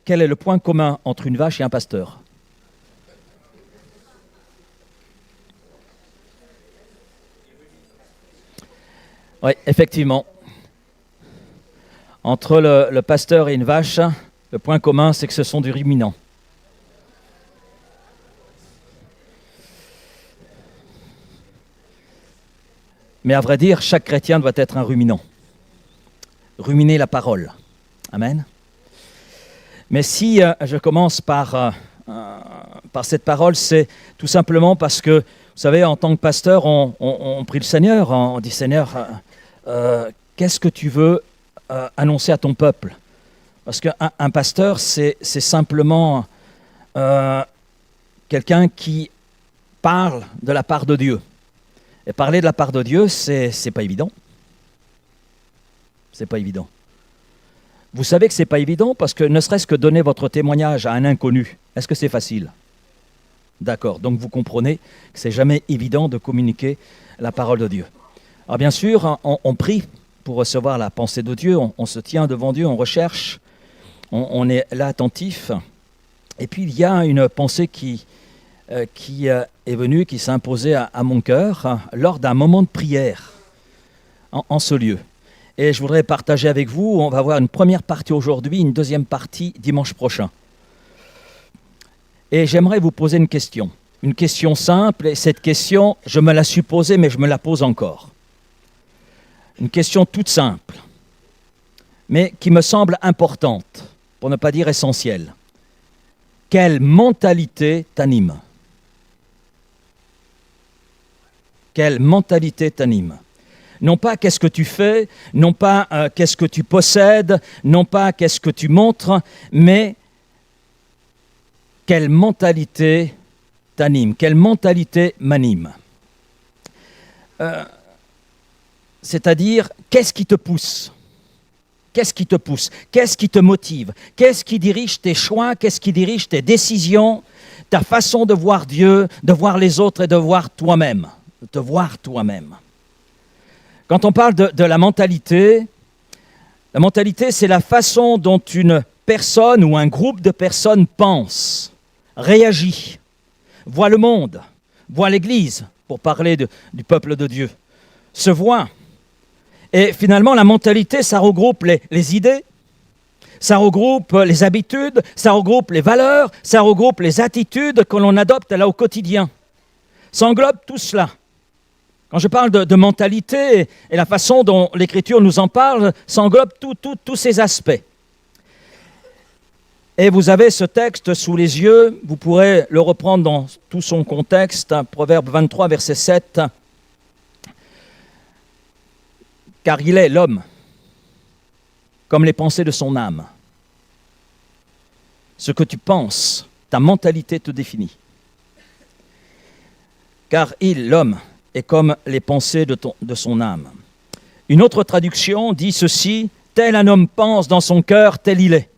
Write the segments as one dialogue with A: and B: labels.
A: quel est le point commun entre une vache et un pasteur? Oui, effectivement. Entre le pasteur et une vache, le point commun, c'est que ce sont des ruminants. Mais à vrai dire, chaque chrétien doit être un ruminant. Ruminer la parole. Amen. Mais si je commence par cette parole, c'est tout simplement parce que, vous savez, en tant que pasteur, on prie le Seigneur, on dit « Seigneur, qu'est-ce que tu veux annoncer à ton peuple ?» Parce qu'un pasteur, c'est simplement quelqu'un qui parle de la part de Dieu. Et parler de la part de Dieu, c'est pas évident. C'est pas évident. Vous savez que c'est pas évident parce que ne serait-ce que donner votre témoignage à un inconnu, est-ce que c'est facile? D'accord, donc vous comprenez que c'est jamais évident de communiquer la parole de Dieu. Alors bien sûr, on prie pour recevoir la pensée de Dieu, on se tient devant Dieu, on recherche, on est là attentif. Et puis il y a une pensée qui est venue, qui s'est imposée à mon cœur lors d'un moment de prière en ce lieu. Et je voudrais partager avec vous, on va voir une première partie aujourd'hui, une deuxième partie dimanche prochain. Et j'aimerais vous poser une question simple, et cette question, je me la suis posée, mais je me la pose encore. Une question toute simple, mais qui me semble importante, pour ne pas dire essentielle. Quelle mentalité t'anime? Quelle mentalité t'anime? Non pas qu'est-ce que tu fais, non pas qu'est-ce que tu possèdes, non pas qu'est-ce que tu montres, mais quelle mentalité t'anime, quelle mentalité m'anime. C'est-à-dire, qu'est-ce qui te pousse? Qu'est-ce qui te pousse? Qu'est-ce qui te motive? Qu'est-ce qui dirige tes choix? Qu'est-ce qui dirige tes décisions? Ta façon de voir Dieu, de voir les autres et de voir toi-même. De te voir toi-même. Quand on parle de la mentalité, c'est la façon dont une personne ou un groupe de personnes pense, réagit, voit le monde, voit l'Église, pour parler du peuple de Dieu, se voit. Et finalement, la mentalité, ça regroupe les idées, ça regroupe les habitudes, ça regroupe les valeurs, ça regroupe les attitudes que l'on adopte là au quotidien. Ça englobe tout cela. Quand je parle de mentalité et la façon dont l'Écriture nous en parle, ça englobe tous ces aspects. Et vous avez ce texte sous les yeux, vous pourrez le reprendre dans tout son contexte, Proverbe 23, verset 7. Car il est l'homme, comme les pensées de son âme. Ce que tu penses, ta mentalité te définit. Car l'homme, est comme les pensées de son âme. Une autre traduction dit ceci, « Tel un homme pense dans son cœur, tel il est. »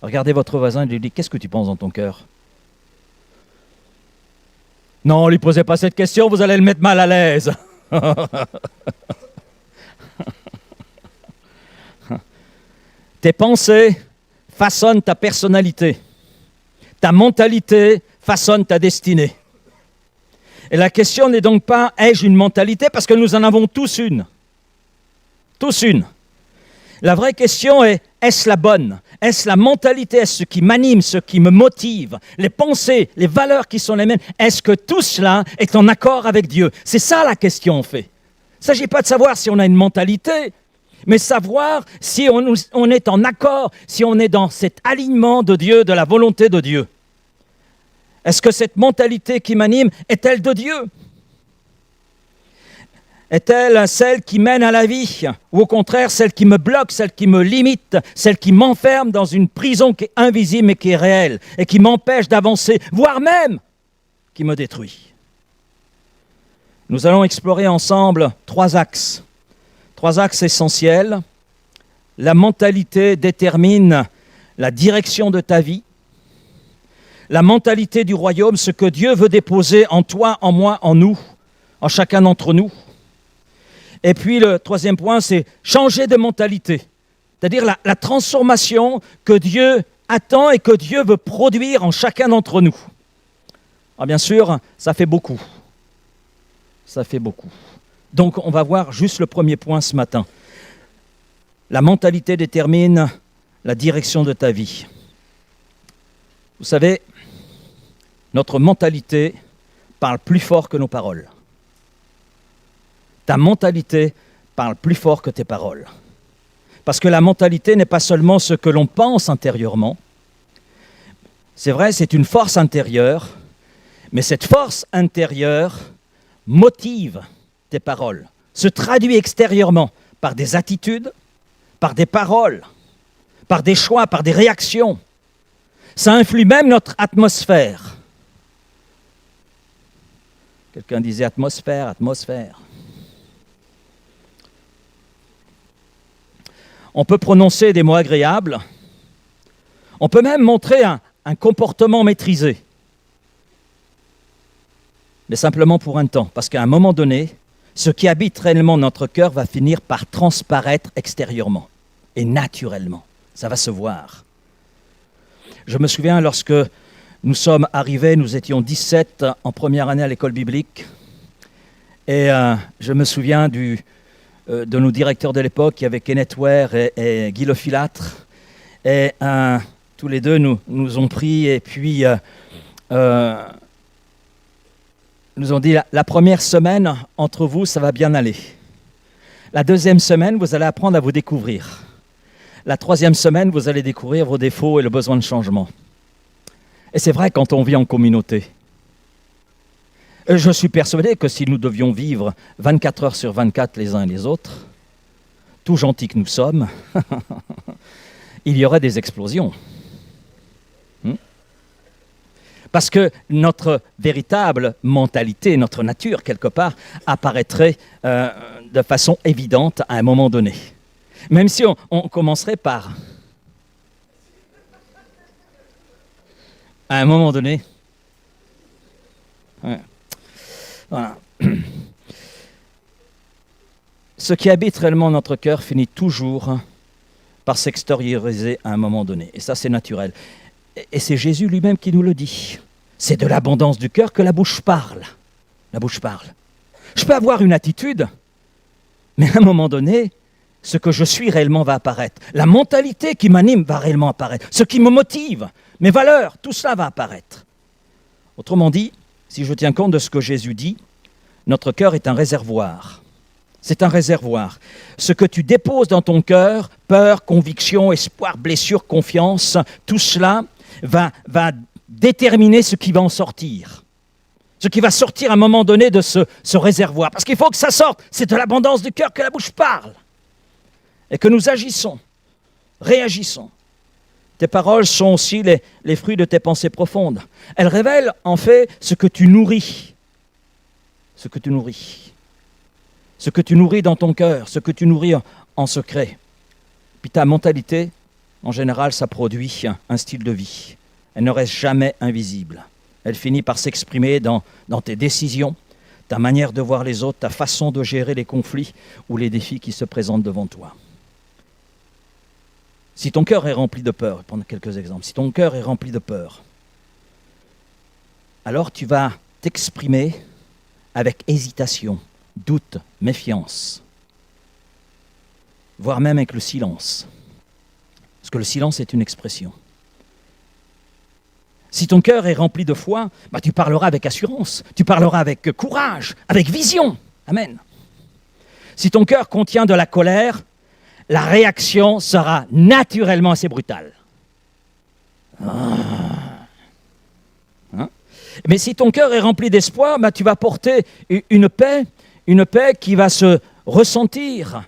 A: Regardez votre voisin et lui dites, « Qu'est-ce que tu penses dans ton cœur ?» Non, ne lui posez pas cette question, vous allez le mettre mal à l'aise. Tes pensées façonnent ta personnalité. Ta mentalité façonne ta destinée. Et la question n'est donc pas « ai-je une mentalité ?» parce que nous en avons tous une. Tous une. La vraie question est « est-ce la bonne ?» Est-ce la mentalité? Est-ce ce qui m'anime, ce qui me motive? Les pensées, les valeurs qui sont les miennes? Est-ce que tout cela est en accord avec Dieu? C'est ça la question en fait. Il ne s'agit pas de savoir si on a une mentalité, mais savoir si on est en accord, si on est dans cet alignement de Dieu, de la volonté de Dieu. Est-ce que cette mentalité qui m'anime est-elle de Dieu? Est-elle celle qui mène à la vie? Ou au contraire, celle qui me bloque, celle qui me limite, celle qui m'enferme dans une prison qui est invisible mais qui est réelle et qui m'empêche d'avancer, voire même qui me détruit? Nous allons explorer ensemble trois axes essentiels. La mentalité détermine la direction de ta vie. La mentalité du royaume, ce que Dieu veut déposer en toi, en moi, en nous, en chacun d'entre nous. Et puis le troisième point, c'est changer de mentalité. C'est-à-dire la transformation que Dieu attend et que Dieu veut produire en chacun d'entre nous. Alors bien sûr, ça fait beaucoup. Ça fait beaucoup. Donc on va voir juste le premier point ce matin. La mentalité détermine la direction de ta vie. Vous savez, notre mentalité parle plus fort que nos paroles. Ta mentalité parle plus fort que tes paroles. Parce que la mentalité n'est pas seulement ce que l'on pense intérieurement. C'est vrai, c'est une force intérieure, mais cette force intérieure motive tes paroles, se traduit extérieurement par des attitudes, par des paroles, par des choix, par des réactions. Ça influe même notre atmosphère. Quelqu'un disait atmosphère, atmosphère. On peut prononcer des mots agréables. On peut même montrer un comportement maîtrisé. Mais simplement pour un temps. Parce qu'à un moment donné, ce qui habite réellement notre cœur va finir par transparaître extérieurement et naturellement. Ça va se voir. Je me souviens lorsque nous sommes arrivés, nous étions 17 en première année à l'école biblique. Et je me souviens de nos directeurs de l'époque, qui avaient Kenneth Ware et Guy Lefilâtre. Et tous les deux nous ont pris et puis nous ont dit la première semaine, entre vous, ça va bien aller. La deuxième semaine, vous allez apprendre à vous découvrir. La troisième semaine, vous allez découvrir vos défauts et le besoin de changement. Et c'est vrai quand on vit en communauté. Je suis persuadé que si nous devions vivre 24 heures sur 24 les uns et les autres, tout gentils que nous sommes, il y aurait des explosions. Parce que notre véritable mentalité, notre nature, quelque part, apparaîtrait de façon évidente à un moment donné. Même si on commencerait par... À un moment donné... Ouais. Voilà. Ce qui habite réellement notre cœur finit toujours par s'extérioriser à un moment donné. Et ça, c'est naturel. Et c'est Jésus lui-même qui nous le dit. C'est de l'abondance du cœur que la bouche parle. La bouche parle. Je peux avoir une attitude, mais à un moment donné, ce que je suis réellement va apparaître. La mentalité qui m'anime va réellement apparaître. Ce qui me motive, mes valeurs, tout cela va apparaître. Autrement dit, si je tiens compte de ce que Jésus dit, notre cœur est un réservoir. C'est un réservoir. Ce que tu déposes dans ton cœur, peur, conviction, espoir, blessure, confiance, tout cela va déterminer ce qui va en sortir. Ce qui va sortir à un moment donné de ce réservoir. Parce qu'il faut que ça sorte. C'est de l'abondance du cœur que la bouche parle. Et que nous agissons, réagissons. Tes paroles sont aussi les fruits de tes pensées profondes. Elles révèlent en fait ce que tu nourris. Ce que tu nourris. Ce que tu nourris dans ton cœur, ce que tu nourris en secret. Puis ta mentalité, en général, ça produit un style de vie. Elle ne reste jamais invisible. Elle finit par s'exprimer dans tes décisions, ta manière de voir les autres, ta façon de gérer les conflits ou les défis qui se présentent devant toi. Si ton cœur est rempli de peur, je vais prendre quelques exemples, si ton cœur est rempli de peur, alors tu vas t'exprimer avec hésitation, doute, méfiance, voire même avec le silence. Parce que le silence est une expression. Si ton cœur est rempli de foi, tu parleras avec assurance, tu parleras avec courage, avec vision. Amen. Si ton cœur contient de la colère, la réaction sera naturellement assez brutale. Mais si ton cœur est rempli d'espoir, tu vas porter une paix qui va se ressentir.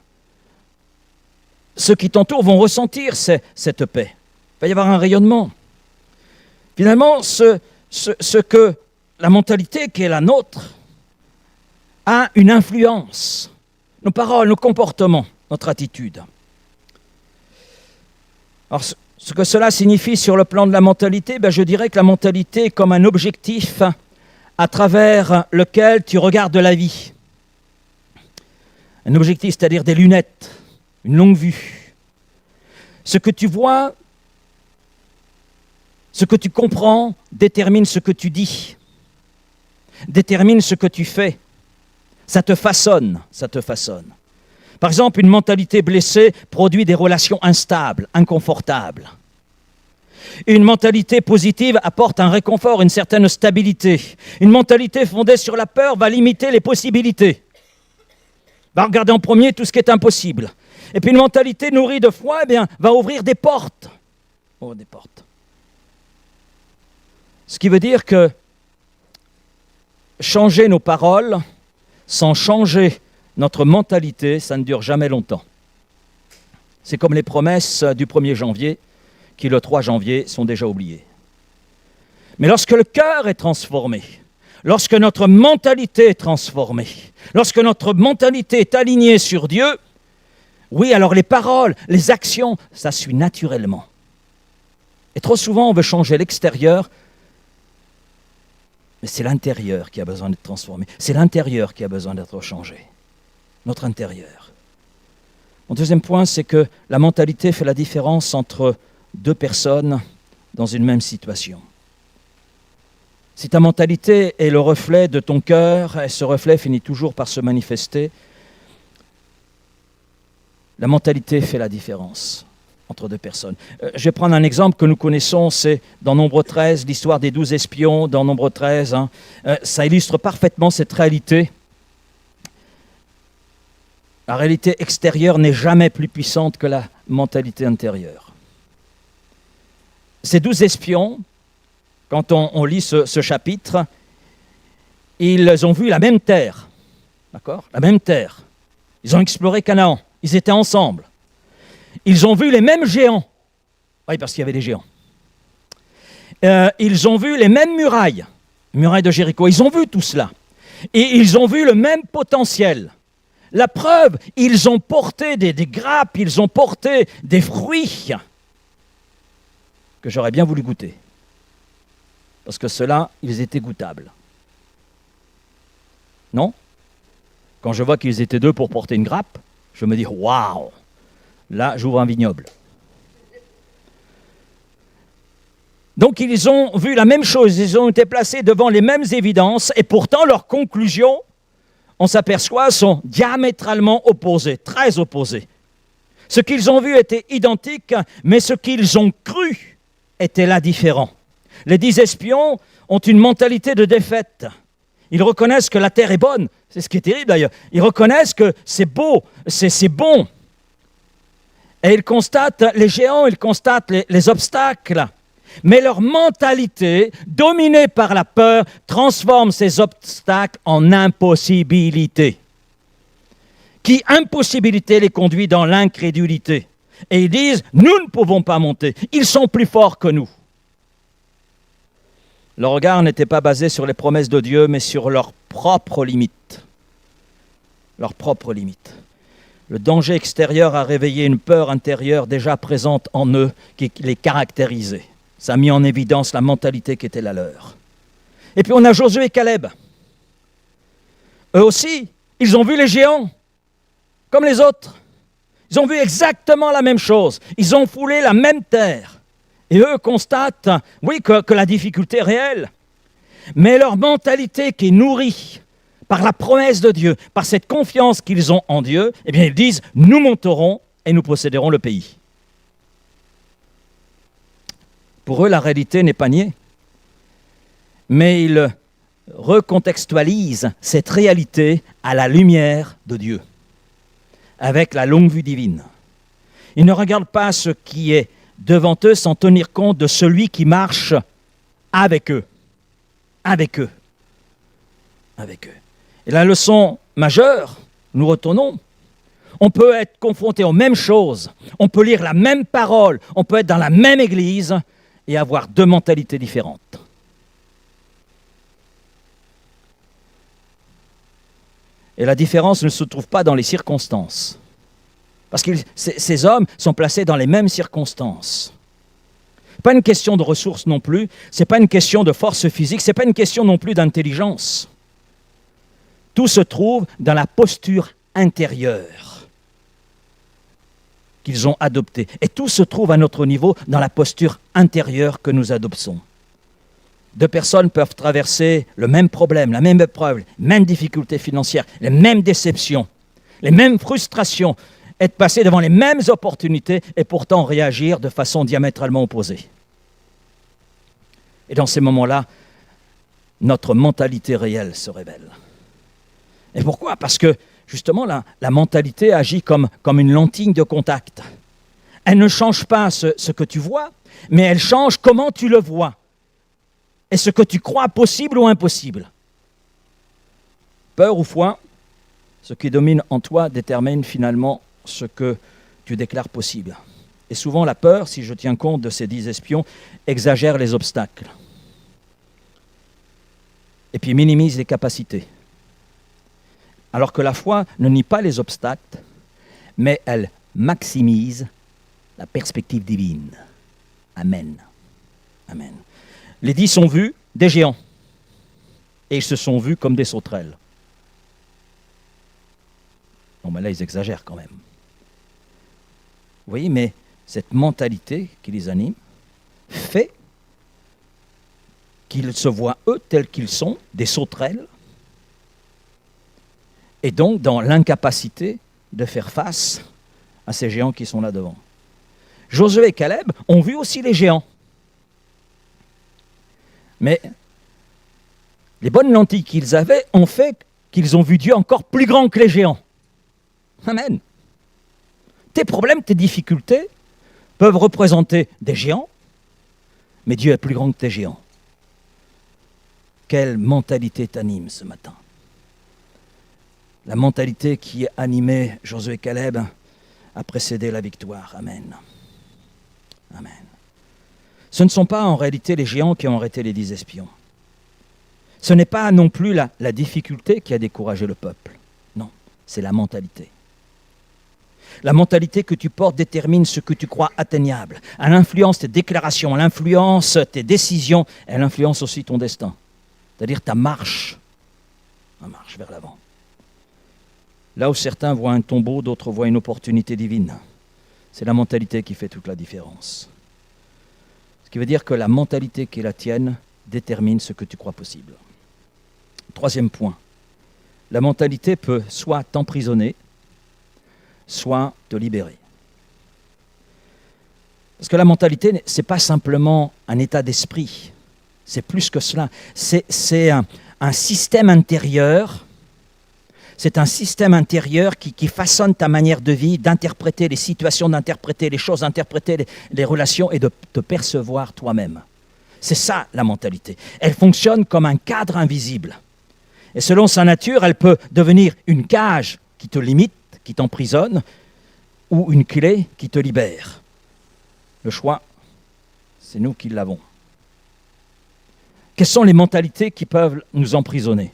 A: Ceux qui t'entourent vont ressentir cette paix. Il va y avoir un rayonnement. Finalement, ce que la mentalité qui est la nôtre a une influence. Nos paroles, nos comportements, notre attitude. Alors, ce que cela signifie sur le plan de la mentalité, je dirais que la mentalité est comme un objectif à travers lequel tu regardes la vie. Un objectif, c'est-à-dire des lunettes, une longue vue. Ce que tu vois, ce que tu comprends, détermine ce que tu dis, détermine ce que tu fais. Ça te façonne, ça te façonne. Par exemple, une mentalité blessée produit des relations instables, inconfortables. Une mentalité positive apporte un réconfort, une certaine stabilité. Une mentalité fondée sur la peur va limiter les possibilités. Va regarder en premier tout ce qui est impossible. Et puis une mentalité nourrie de foi, eh bien, va ouvrir des portes. Oh, des portes. Ce qui veut dire que changer nos paroles sans changer notre mentalité, ça ne dure jamais longtemps. C'est comme les promesses du 1er janvier qui, le 3 janvier, sont déjà oubliées. Mais lorsque le cœur est transformé, lorsque notre mentalité est transformée, lorsque notre mentalité est alignée sur Dieu, oui, alors les paroles, les actions, ça suit naturellement. Et trop souvent, on veut changer l'extérieur, mais c'est l'intérieur qui a besoin d'être transformé. C'est l'intérieur qui a besoin d'être changé. Notre intérieur. Mon deuxième point, c'est que la mentalité fait la différence entre deux personnes dans une même situation. Si ta mentalité est le reflet de ton cœur, et ce reflet finit toujours par se manifester, la mentalité fait la différence entre deux personnes. Je vais prendre un exemple que nous connaissons, c'est dans Nombre 13, l'histoire des 12 espions dans Nombre 13. Ça illustre parfaitement cette réalité. La réalité extérieure n'est jamais plus puissante que la mentalité intérieure. Ces 12 espions, quand on lit ce chapitre, ils ont vu la même terre. D'accord ? La même terre. Ils ont exploré Canaan. Ils étaient ensemble. Ils ont vu les mêmes géants. Oui, parce qu'il y avait des géants. Ils ont vu les mêmes murailles de Jéricho. Ils ont vu tout cela. Et ils ont vu le même potentiel. La preuve, ils ont porté des grappes, ils ont porté des fruits que j'aurais bien voulu goûter. Parce que ceux-là, ils étaient goûtables. Non ? Quand je vois qu'ils étaient deux pour porter une grappe, je me dis « Waouh !» Là, j'ouvre un vignoble. Donc, ils ont vu la même chose, ils ont été placés devant les mêmes évidences, et pourtant, leurs conclusions, on s'aperçoit, sont diamétralement opposées, très opposées. Ce qu'ils ont vu était identique, mais ce qu'ils ont cru était là différent. Les 10 espions ont une mentalité de défaite. Ils reconnaissent que la terre est bonne, c'est ce qui est terrible d'ailleurs. Ils reconnaissent que c'est beau, c'est bon. Et ils constatent les géants, ils constatent les obstacles. Mais leur mentalité, dominée par la peur, transforme ces obstacles en impossibilités. Qui, impossibilité, les conduit dans l'incrédulité. Et ils disent, nous ne pouvons pas monter, ils sont plus forts que nous. Leur regard n'était pas basé sur les promesses de Dieu, mais sur leurs propres limites. Leurs propres limites. Le danger extérieur a réveillé une peur intérieure déjà présente en eux qui les caractérisait. Ça a mis en évidence la mentalité qui était la leur. Et puis on a Josué et Caleb. Eux aussi, ils ont vu les géants, comme les autres. Ils ont vu exactement la même chose. Ils ont foulé la même terre. Et eux constatent, oui, que la difficulté est réelle. Mais leur mentalité qui est nourrie par la promesse de Dieu, par cette confiance qu'ils ont en Dieu, eh bien ils disent, nous monterons et nous posséderons le pays. Pour eux, la réalité n'est pas niée. Mais ils recontextualisent cette réalité à la lumière de Dieu, avec la longue vue divine. Ils ne regardent pas ce qui est devant eux sans tenir compte de celui qui marche avec eux. Avec eux. Avec eux. Et la leçon majeure, nous retournons. On peut être confronté aux mêmes choses, on peut lire la même parole, on peut être dans la même église et avoir deux mentalités différentes. Et la différence ne se trouve pas dans les circonstances. Parce que ces hommes sont placés dans les mêmes circonstances. Ce n'est pas une question de ressources non plus, ce n'est pas une question de force physique, ce n'est pas une question non plus d'intelligence. Tout se trouve dans la posture intérieure. qu'ils ont adoptées. Et tout se trouve à notre niveau dans la posture intérieure que nous adoptons. Deux personnes peuvent traverser le même problème, la même épreuve, les mêmes difficultés financières, les mêmes déceptions, les mêmes frustrations, être passées devant les mêmes opportunités et pourtant réagir de façon diamétralement opposée. Et dans ces moments-là, notre mentalité réelle se révèle. Et pourquoi ? Parce que justement, la mentalité agit comme une lentille de contact. Elle ne change pas ce que tu vois, mais elle change comment tu le vois. Et ce que tu crois possible ou impossible. Peur ou foi, ce qui domine en toi détermine finalement ce que tu déclares possible. Et souvent la peur, si je tiens compte de ces 10 espions, exagère les obstacles. Et puis minimise les capacités. Alors que la foi ne nie pas les obstacles, mais elle maximise la perspective divine. Amen. Amen. Les 10 ont vu des géants. Et ils se sont vus comme des sauterelles. Bon, ben là, ils exagèrent quand même. Vous voyez, mais cette mentalité qui les anime fait qu'ils se voient, eux, tels qu'ils sont, des sauterelles, et donc dans l'incapacité de faire face à ces géants qui sont là devant. Josué et Caleb ont vu aussi les géants. Mais les bonnes lentilles qu'ils avaient ont fait qu'ils ont vu Dieu encore plus grand que les géants. Amen. Tes problèmes, tes difficultés peuvent représenter des géants, mais Dieu est plus grand que tes géants. Quelle mentalité t'anime ce matin ? La mentalité qui animait Josué et Caleb a précédé la victoire. Amen. Amen. Ce ne sont pas en réalité les géants qui ont arrêté les 10 espions. Ce n'est pas non plus la difficulté qui a découragé le peuple. Non, c'est la mentalité. La mentalité que tu portes détermine ce que tu crois atteignable. Elle influence tes déclarations, elle influence tes décisions, elle influence aussi ton destin. C'est-à-dire ta marche vers l'avant. Là où certains voient un tombeau, d'autres voient une opportunité divine. C'est la mentalité qui fait toute la différence. Ce qui veut dire que la mentalité qui est la tienne détermine ce que tu crois possible. Troisième point, la mentalité peut soit t'emprisonner, soit te libérer. Parce que la mentalité, ce n'est pas simplement un état d'esprit, c'est plus que cela. C'est un système intérieur. C'est un système intérieur qui façonne ta manière de vie, d'interpréter les situations, d'interpréter les choses, d'interpréter les relations et de te percevoir toi-même. C'est ça la mentalité. Elle fonctionne comme un cadre invisible. Et selon sa nature, elle peut devenir une cage qui te limite, qui t'emprisonne, ou une clé qui te libère. Le choix, c'est nous qui l'avons. Quelles sont les mentalités qui peuvent nous emprisonner ?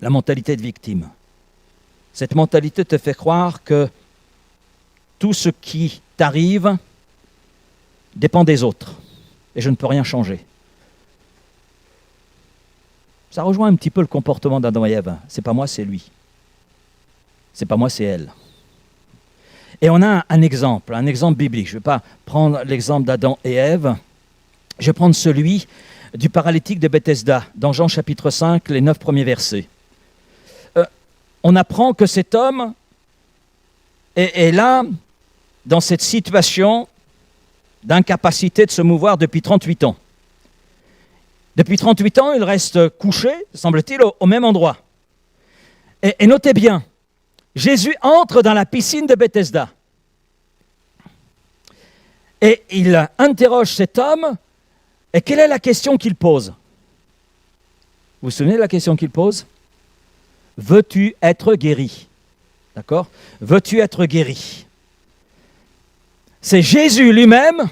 A: La mentalité de victime. Cette mentalité te fait croire que tout ce qui t'arrive dépend des autres et je ne peux rien changer. Ça rejoint un petit peu le comportement d'Adam et Ève. C'est pas moi, c'est lui. C'est pas moi, c'est elle. Et on a un exemple biblique. Je ne vais pas prendre l'exemple d'Adam et Ève. Je vais prendre celui du paralytique de Bethesda, dans Jean chapitre 5, les 9 premiers versets. On apprend que cet homme est là, dans cette situation d'incapacité de se mouvoir depuis 38 ans. Depuis 38 ans, il reste couché, semble-t-il, au même endroit. Et notez bien, Jésus entre dans la piscine de Bethesda. Et il interroge cet homme, et quelle est la question qu'il pose ? Vous vous souvenez de la question qu'il pose ? Veux-tu être guéri ? D'accord ? Veux-tu être guéri ? C'est Jésus lui-même,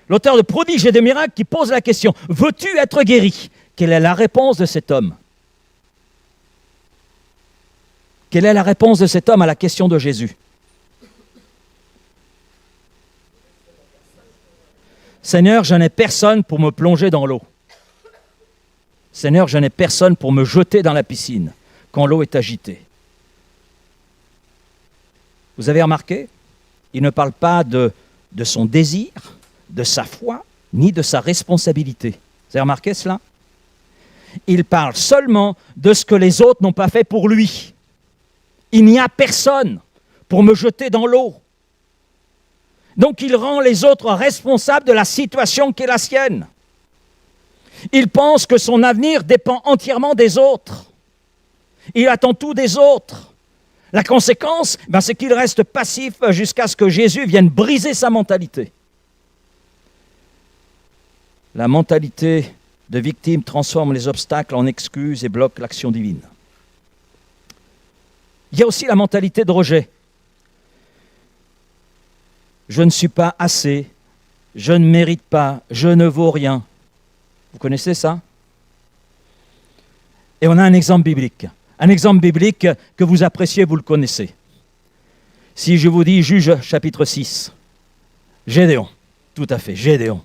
A: l'auteur de prodiges et de miracles, qui pose la question. Veux-tu être guéri ? Quelle est la réponse de cet homme ? Quelle est la réponse de cet homme à la question de Jésus ? Seigneur, je n'ai personne pour me plonger dans l'eau. Seigneur, je n'ai personne pour me jeter dans la piscine quand l'eau est agitée. Vous avez remarqué ? Il ne parle pas de son désir, de sa foi, ni de sa responsabilité. Vous avez remarqué cela? Il parle seulement de ce que les autres n'ont pas fait pour lui. Il n'y a personne pour me jeter dans l'eau. Donc il rend les autres responsables de la situation qui est la sienne. Il pense que son avenir dépend entièrement des autres. Il attend tout des autres. La conséquence, c'est qu'il reste passif jusqu'à ce que Jésus vienne briser sa mentalité. La mentalité de victime transforme les obstacles en excuses et bloque l'action divine. Il y a aussi la mentalité de rejet. Je ne suis pas assez, je ne mérite pas, je ne vaux rien. Vous connaissez ça? Et on a un exemple biblique. Un exemple biblique que vous appréciez, vous le connaissez. Si je vous dis Juge chapitre 6, Gédéon, tout à fait, Gédéon.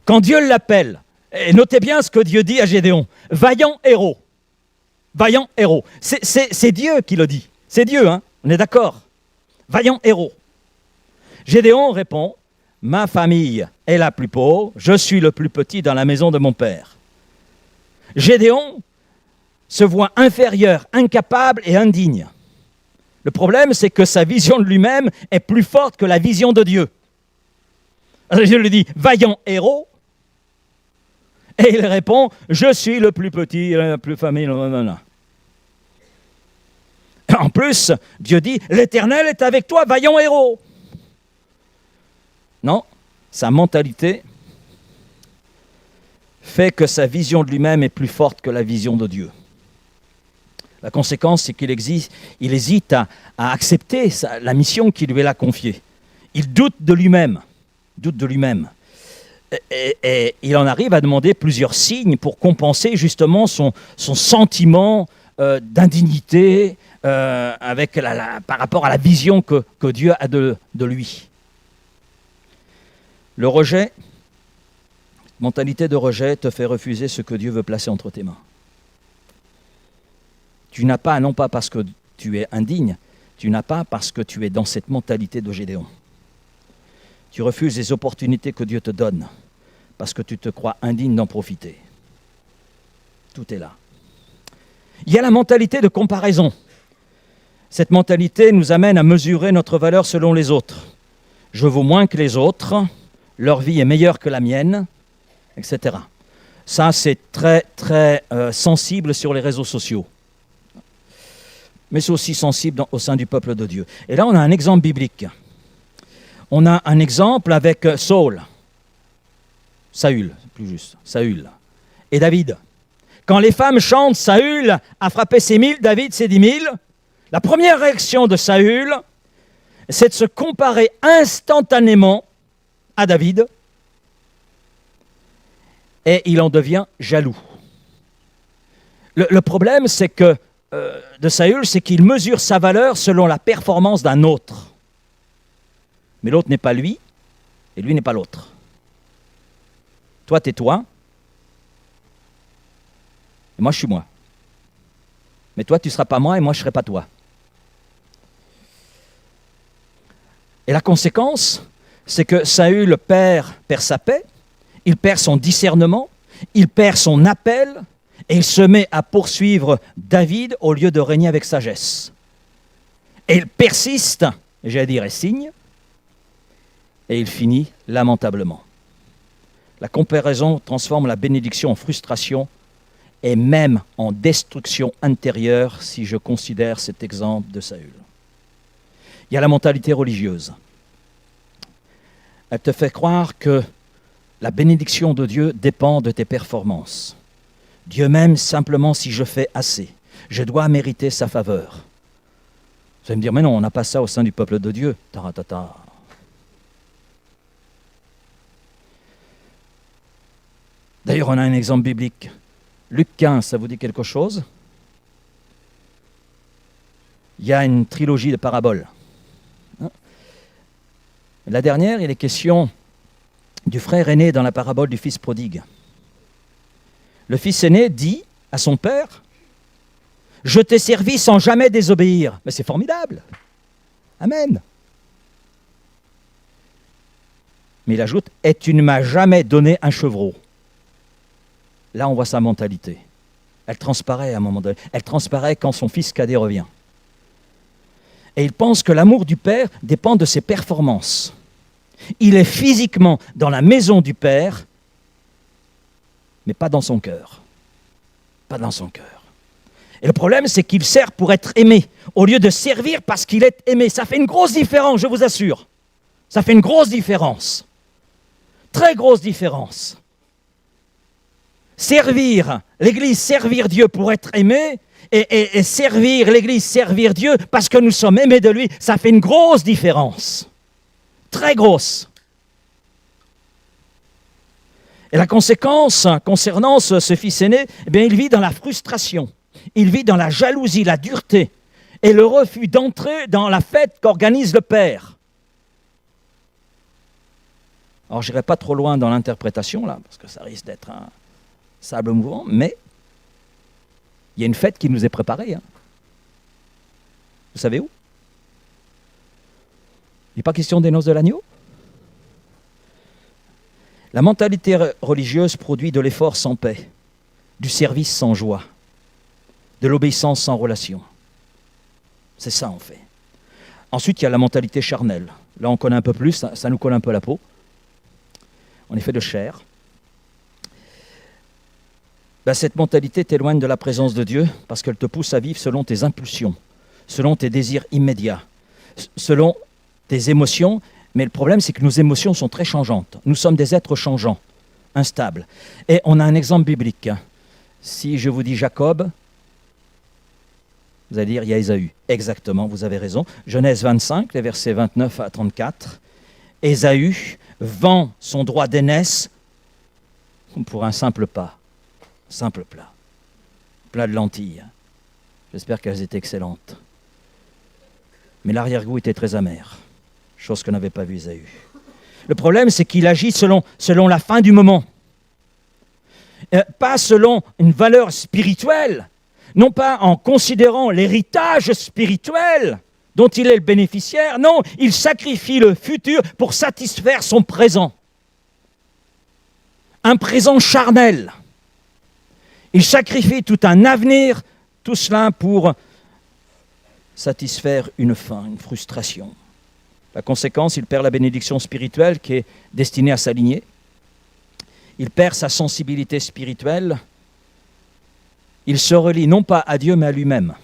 A: Quand Dieu l'appelle, et notez bien ce que Dieu dit à Gédéon, vaillant héros. Vaillant héros. C'est Dieu qui le dit. C'est Dieu, hein? On est d'accord. Vaillant héros. Gédéon répond, ma famille est la plus pauvre, je suis le plus petit dans la maison de mon père. Gédéon se voit inférieur, incapable et indigne. Le problème, c'est que sa vision de lui-même est plus forte que la vision de Dieu. Alors Dieu lui dit, vaillant héros, et il répond, je suis le plus petit, la plus famille. En plus, Dieu dit, l'Éternel est avec toi, vaillant héros. Non, sa mentalité fait que sa vision de lui-même est plus forte que la vision de Dieu. La conséquence, c'est qu'il hésite à accepter la mission qui lui est confiée. Il doute de lui-même. Et il en arrive à demander plusieurs signes pour compenser justement son sentiment d'indignité par rapport à la vision que Dieu a de lui. Le rejet, mentalité de rejet, te fait refuser ce que Dieu veut placer entre tes mains. Tu n'as pas, non pas parce que tu es indigne, tu n'as pas parce que tu es dans cette mentalité de Gédéon. Tu refuses les opportunités que Dieu te donne parce que tu te crois indigne d'en profiter. Tout est là. Il y a la mentalité de comparaison. Cette mentalité nous amène à mesurer notre valeur selon les autres. Je vaux moins que les autres, leur vie est meilleure que la mienne, etc. Ça, c'est très, très sensible sur les réseaux sociaux. Mais c'est aussi sensible au sein du peuple de Dieu. Et là, on a un exemple biblique. On a un exemple avec Saül, plus juste, Saül, et David. Quand les femmes chantent, Saül a frappé ses 1000, David ses 10 000, la première réaction de Saül, c'est de se comparer instantanément à David, et il en devient jaloux. Le problème, c'est que de Saül, c'est qu'il mesure sa valeur selon la performance d'un autre. Mais l'autre n'est pas lui, et lui n'est pas l'autre. Toi, t'es toi, et moi, je suis moi. Mais toi, tu ne seras pas moi, et moi, je ne serai pas toi. Et la conséquence, c'est que Saül perd sa paix, il perd son discernement, il perd son appel, et il se met à poursuivre David au lieu de régner avec sagesse. Et il persiste, j'allais dire, et signe, et il finit lamentablement. La comparaison transforme la bénédiction en frustration et même en destruction intérieure, si je considère cet exemple de Saül. Il y a la mentalité religieuse. Elle te fait croire que la bénédiction de Dieu dépend de tes performances. Dieu m'aime simplement si je fais assez. Je dois mériter sa faveur. Vous allez me dire, mais non, on n'a pas ça au sein du peuple de Dieu. Taratata. D'ailleurs, on a un exemple biblique. Luc 15, ça vous dit quelque chose? Il y a une trilogie de paraboles. La dernière, il est question du frère aîné dans la parabole du fils prodigue. Le fils aîné dit à son père, « Je t'ai servi sans jamais désobéir. » Mais c'est formidable. Amen. Mais il ajoute, et tu ne m'as jamais donné un chevreau. Là, on voit sa mentalité. Elle transparaît à un moment donné. Elle transparaît quand son fils cadet revient. Et il pense que l'amour du Père dépend de ses performances. Il est physiquement dans la maison du Père, mais pas dans son cœur. Pas dans son cœur. Et le problème, c'est qu'il sert pour être aimé, au lieu de servir parce qu'il est aimé. Ça fait une grosse différence, je vous assure. Ça fait une grosse différence. Très grosse différence. Servir l'Église, servir Dieu pour être aimé, et servir l'Église, servir Dieu parce que nous sommes aimés de lui, ça fait une grosse différence. Très grosse. Et la conséquence concernant ce fils aîné, eh bien, il vit dans la frustration, il vit dans la jalousie, la dureté et le refus d'entrer dans la fête qu'organise le Père. Alors, je n'irai pas trop loin dans l'interprétation, là, parce que ça risque d'être un sable mouvant, mais il y a une fête qui nous est préparée. Hein. Vous savez où? Il n'est pas question des noces de l'agneau. La mentalité religieuse produit de l'effort sans paix, du service sans joie, de l'obéissance sans relation. C'est ça, en fait. Ensuite, il y a la mentalité charnelle. Là, on connaît un peu plus, ça nous colle un peu à la peau. On est fait de chair. Cette mentalité t'éloigne de la présence de Dieu parce qu'elle te pousse à vivre selon tes impulsions, selon tes désirs immédiats, selon tes émotions. Mais le problème, c'est que nos émotions sont très changeantes. Nous sommes des êtres changeants, instables. Et on a un exemple biblique. Si je vous dis Jacob, vous allez dire il y a Ésaü. Exactement, vous avez raison. Genèse 25, les versets 29 à 34. Ésaü vend son droit d'aînesse pour un simple pas. Simple plat. Plat de lentilles. J'espère qu'elles étaient excellentes. Mais l'arrière-goût était très amer. Chose que n'avait pas vu Ésaü. Le problème, c'est qu'il agit selon la fin du moment. Pas selon une valeur spirituelle. Non pas en considérant l'héritage spirituel dont il est le bénéficiaire. Non, il sacrifie le futur pour satisfaire son présent. Un présent charnel. Il sacrifie tout un avenir, tout cela pour satisfaire une faim, une frustration. La conséquence, il perd la bénédiction spirituelle qui est destinée à s'aligner. Il perd sa sensibilité spirituelle. Il se relie non pas à Dieu, mais à lui-même.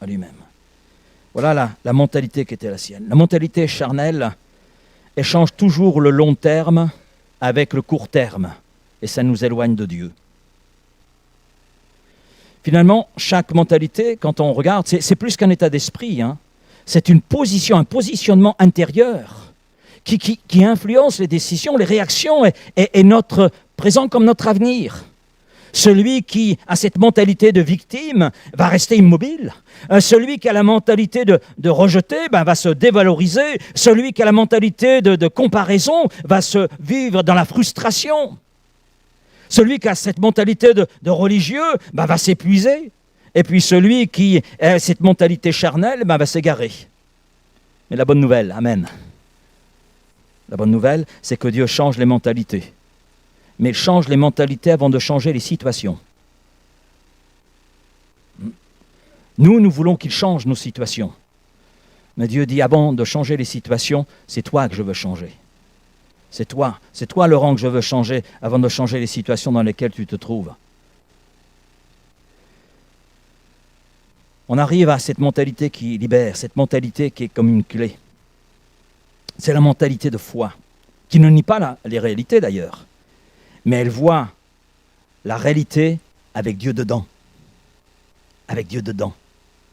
A: À lui-même. Voilà la mentalité qui était la sienne. La mentalité charnelle échange toujours le long terme avec le court terme. Et ça nous éloigne de Dieu. Finalement, chaque mentalité, quand on regarde, c'est plus qu'un état d'esprit. Hein. C'est une position, un positionnement intérieur qui influence les décisions, les réactions et notre présent comme notre avenir. Celui qui a cette mentalité de victime va rester immobile. Celui qui a la mentalité de rejeter va se dévaloriser. Celui qui a la mentalité de comparaison va se vivre dans la frustration. Celui qui a cette mentalité de religieux va s'épuiser. Et puis celui qui a cette mentalité charnelle va s'égarer. Mais la bonne nouvelle, amen. La bonne nouvelle, c'est que Dieu change les mentalités. Mais il change les mentalités avant de changer les situations. Nous voulons qu'il change nos situations. Mais Dieu dit, avant de changer les situations, c'est toi que je veux changer. C'est toi, Laurent, que je veux changer avant de changer les situations dans lesquelles tu te trouves. On arrive à cette mentalité qui libère, cette mentalité qui est comme une clé. C'est la mentalité de foi, qui ne nie pas les réalités d'ailleurs, mais elle voit la réalité avec Dieu dedans. Avec Dieu dedans,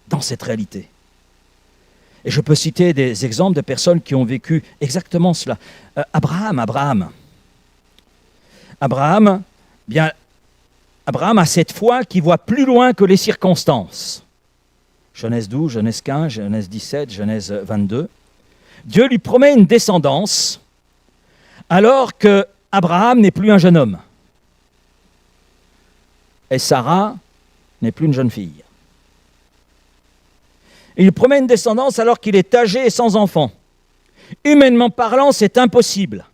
A: dans cette réalité. Et je peux citer des exemples de personnes qui ont vécu exactement cela. Abraham a cette foi qui voit plus loin que les circonstances. Genèse 12, Genèse 15, Genèse 17, Genèse 22. Dieu lui promet une descendance alors que Abraham n'est plus un jeune homme. Et Sarah n'est plus une jeune fille. Il promet une descendance alors qu'il est âgé et sans enfant. Humainement parlant, c'est impossible.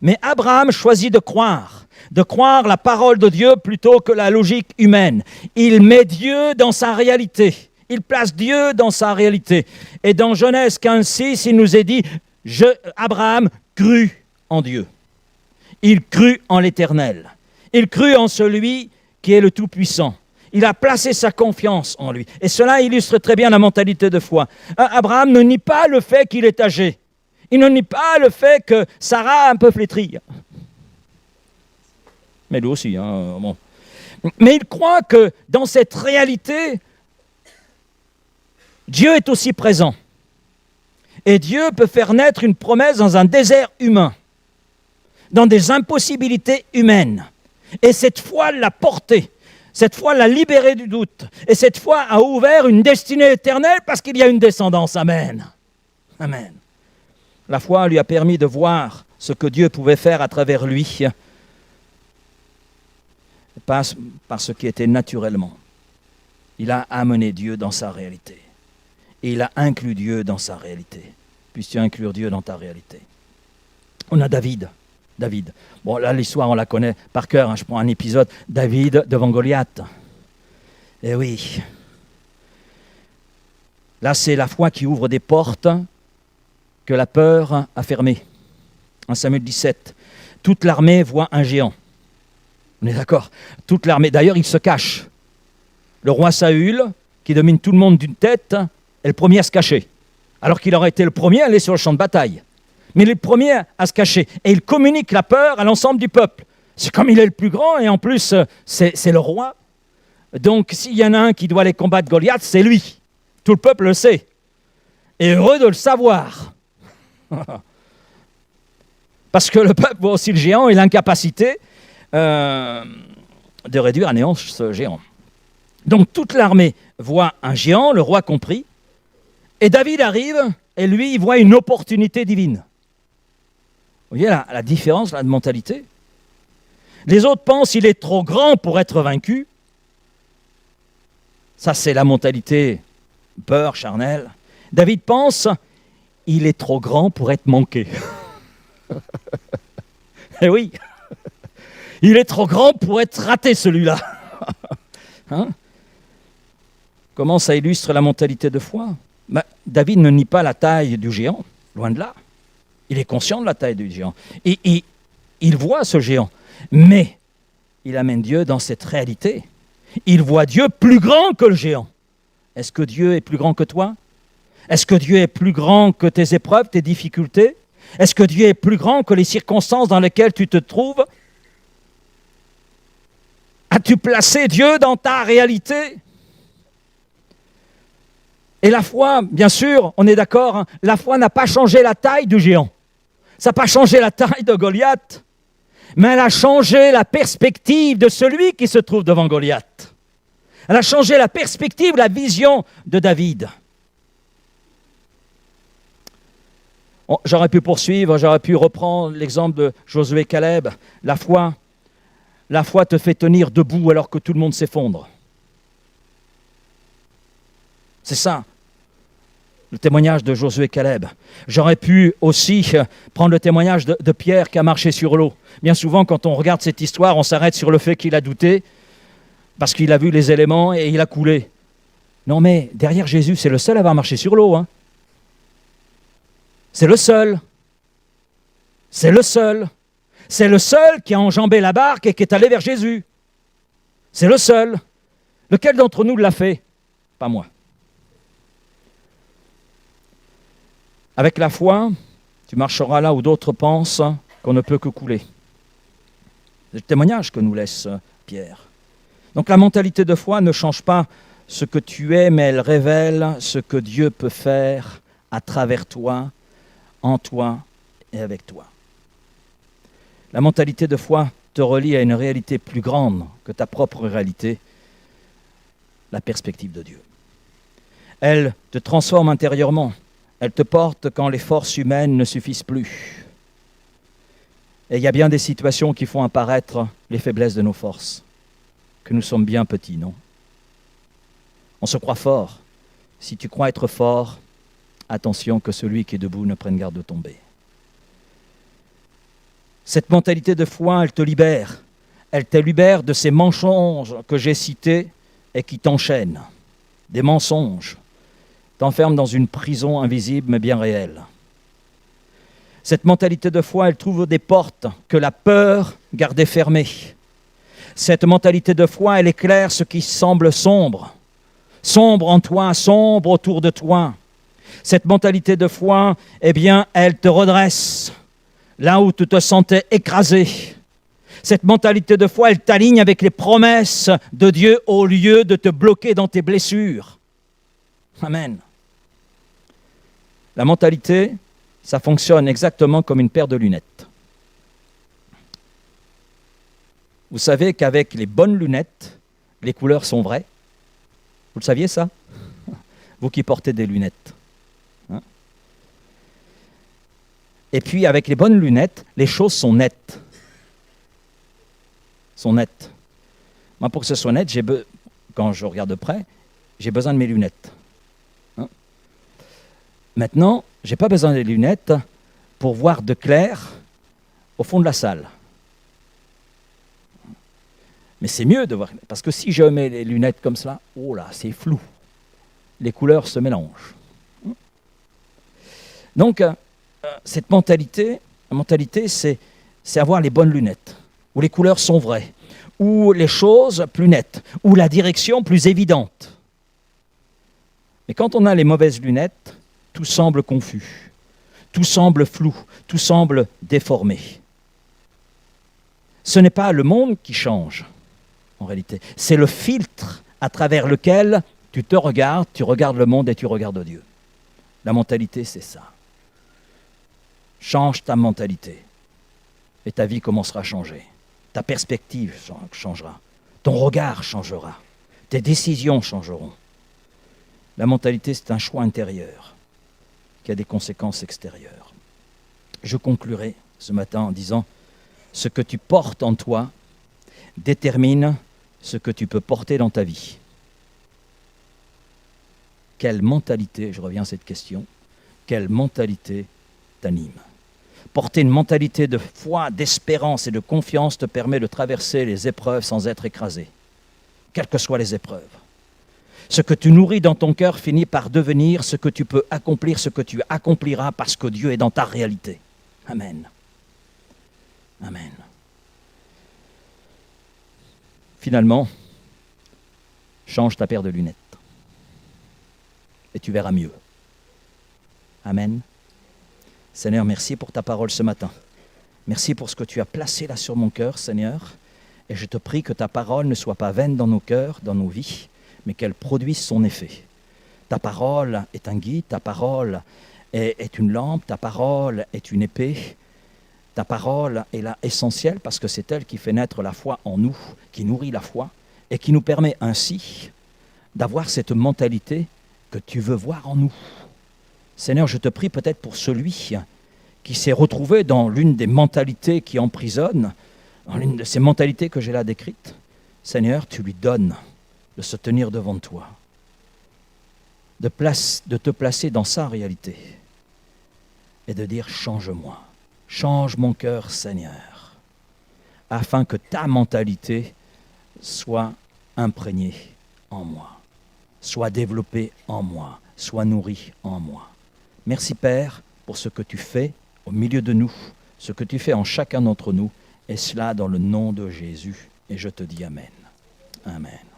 A: Mais Abraham choisit de croire la parole de Dieu plutôt que la logique humaine. Il met Dieu dans sa réalité. Il place Dieu dans sa réalité. Et dans Genèse 15:6, il nous est dit, Abraham crut en Dieu. Il crut en l'Éternel. Il crut en celui qui est le Tout-Puissant. Il a placé sa confiance en lui. Et cela illustre très bien la mentalité de foi. Abraham ne nie pas le fait qu'il est âgé. Il ne nie pas le fait que Sarah a un peu flétri. Mais lui aussi. Bon. Mais il croit que dans cette réalité, Dieu est aussi présent. Et Dieu peut faire naître une promesse dans un désert humain, dans des impossibilités humaines. Et cette foi l'a porté. Cette foi l'a libéré du doute. Et cette foi a ouvert une destinée éternelle parce qu'il y a une descendance. Amen. Amen. La foi lui a permis de voir ce que Dieu pouvait faire à travers lui, pas par ce qui était naturellement. Il a amené Dieu dans sa réalité. Et il a inclus Dieu dans sa réalité. Puisses-tu inclure Dieu dans ta réalité. On a David. Bon, là, l'histoire, on la connaît par cœur. Je prends un épisode. David devant Goliath. Eh oui. Là, c'est la foi qui ouvre des portes que la peur a fermées. En Samuel 17, toute l'armée voit un géant. On est d'accord? Toute l'armée. D'ailleurs, il se cache. Le roi Saül, qui domine tout le monde d'une tête, est le premier à se cacher. Alors qu'il aurait été le premier à aller sur le champ de bataille. Mais il est le premier à se cacher. Et il communique la peur à l'ensemble du peuple. C'est comme il est le plus grand, et en plus, c'est le roi. Donc, s'il y en a un qui doit aller combattre Goliath, c'est lui. Tout le peuple le sait. Et heureux de le savoir. Parce que le peuple voit aussi le géant et l'incapacité de réduire à néant ce géant. Donc, toute l'armée voit un géant, le roi compris. Et David arrive, et lui, il voit une opportunité divine. Vous voyez la différence, la mentalité. Les autres pensent qu'il est trop grand pour être vaincu. Ça, c'est la mentalité peur, charnelle. David pense il est trop grand pour être manqué. Eh oui, il est trop grand pour être raté, celui-là. Hein? Comment ça illustre la mentalité de foi? David ne nie pas la taille du géant, loin de là. Il est conscient de la taille du géant. Et il voit ce géant. Mais il amène Dieu dans cette réalité. Il voit Dieu plus grand que le géant. Est-ce que Dieu est plus grand que toi? Est-ce que Dieu est plus grand que tes épreuves, tes difficultés? Est-ce que Dieu est plus grand que les circonstances dans lesquelles tu te trouves? As-tu placé Dieu dans ta réalité? Et la foi, bien sûr, on est d'accord, hein, la foi n'a pas changé la taille du géant. Ça n'a pas changé la taille de Goliath, mais elle a changé la perspective de celui qui se trouve devant Goliath. Elle a changé la perspective, la vision de David. J'aurais pu poursuivre, j'aurais pu reprendre l'exemple de Josué et Caleb. La foi te fait tenir debout alors que tout le monde s'effondre. C'est ça, le témoignage de Josué et Caleb. J'aurais pu aussi prendre le témoignage de Pierre qui a marché sur l'eau. Bien souvent, quand on regarde cette histoire, on s'arrête sur le fait qu'il a douté parce qu'il a vu les éléments et il a coulé. Non mais, derrière Jésus, c'est le seul à avoir marché sur l'eau. Hein. C'est le seul. C'est le seul. C'est le seul qui a enjambé la barque et qui est allé vers Jésus. C'est le seul. Lequel d'entre nous l'a fait? Pas moi. Avec la foi, tu marcheras là où d'autres pensent qu'on ne peut que couler. C'est le témoignage que nous laisse Pierre. Donc la mentalité de foi ne change pas ce que tu es, mais elle révèle ce que Dieu peut faire à travers toi, en toi et avec toi. La mentalité de foi te relie à une réalité plus grande que ta propre réalité, la perspective de Dieu. Elle te transforme intérieurement. Elle te porte quand les forces humaines ne suffisent plus. Et il y a bien des situations qui font apparaître les faiblesses de nos forces, que nous sommes bien petits, non? On se croit fort. Si tu crois être fort, attention que celui qui est debout ne prenne garde de tomber. Cette mentalité de foi, elle te libère. Elle te libère de ces mensonges que j'ai cités et qui t'enchaînent. Des mensonges. T'enferment dans une prison invisible mais bien réelle. Cette mentalité de foi, elle trouve des portes que la peur gardait fermées. Cette mentalité de foi, elle éclaire ce qui semble sombre. Sombre en toi, sombre autour de toi. Cette mentalité de foi, eh bien, elle te redresse là où tu te sentais écrasé. Cette mentalité de foi, elle t'aligne avec les promesses de Dieu au lieu de te bloquer dans tes blessures. Amen. La mentalité, ça fonctionne exactement comme une paire de lunettes. Vous savez qu'avec les bonnes lunettes, les couleurs sont vraies. Vous le saviez ça? Vous qui portez des lunettes. Hein? Et puis avec les bonnes lunettes, les choses sont nettes. Sont nettes. Moi, pour que ce soit net, quand je regarde de près, j'ai besoin de mes lunettes. Hein? Maintenant, je n'ai pas besoin des lunettes pour voir de clair au fond de la salle. Mais c'est mieux de voir, parce que si je mets les lunettes comme cela, oh là, c'est flou. Les couleurs se mélangent. Donc, cette mentalité, la mentalité, c'est avoir les bonnes lunettes, où les couleurs sont vraies, où les choses plus nettes, où la direction plus évidente. Mais quand on a les mauvaises lunettes, tout semble confus, tout semble flou, tout semble déformé. Ce n'est pas le monde qui change, en réalité. C'est le filtre à travers lequel tu te regardes, tu regardes le monde et tu regardes Dieu. La mentalité, c'est ça. Change ta mentalité et ta vie commencera à changer. Ta perspective changera. Ton regard changera. Tes décisions changeront. La mentalité, c'est un choix intérieur qui a des conséquences extérieures. Je conclurai ce matin en disant « Ce que tu portes en toi détermine ce que tu peux porter dans ta vie. » Quelle mentalité, je reviens à cette question, quelle mentalité t'anime? Porter une mentalité de foi, d'espérance et de confiance te permet de traverser les épreuves sans être écrasé, quelles que soient les épreuves. Ce que tu nourris dans ton cœur finit par devenir ce que tu peux accomplir, ce que tu accompliras parce que Dieu est dans ta réalité. Amen. Amen. Finalement, change ta paire de lunettes et tu verras mieux. Amen. Seigneur, merci pour ta parole ce matin. Merci pour ce que tu as placé là sur mon cœur, Seigneur. Et je te prie que ta parole ne soit pas vaine dans nos cœurs, dans nos vies, mais qu'elle produise son effet. Ta parole est un guide, ta parole est une lampe, ta parole est une épée. Ta parole est là essentielle parce que c'est elle qui fait naître la foi en nous, qui nourrit la foi et qui nous permet ainsi d'avoir cette mentalité que tu veux voir en nous. Seigneur, je te prie peut-être pour celui qui s'est retrouvé dans l'une des mentalités qui emprisonnent, dans l'une de ces mentalités que j'ai là décrites. Seigneur, tu lui donnes de se tenir devant toi, de te placer dans sa réalité et de dire « Change-moi, change mon cœur, Seigneur, afin que ta mentalité soit imprégnée en moi, soit développée en moi, soit nourrie en moi. » Merci Père pour ce que tu fais au milieu de nous, ce que tu fais en chacun d'entre nous, et cela dans le nom de Jésus. Et je te dis Amen. Amen.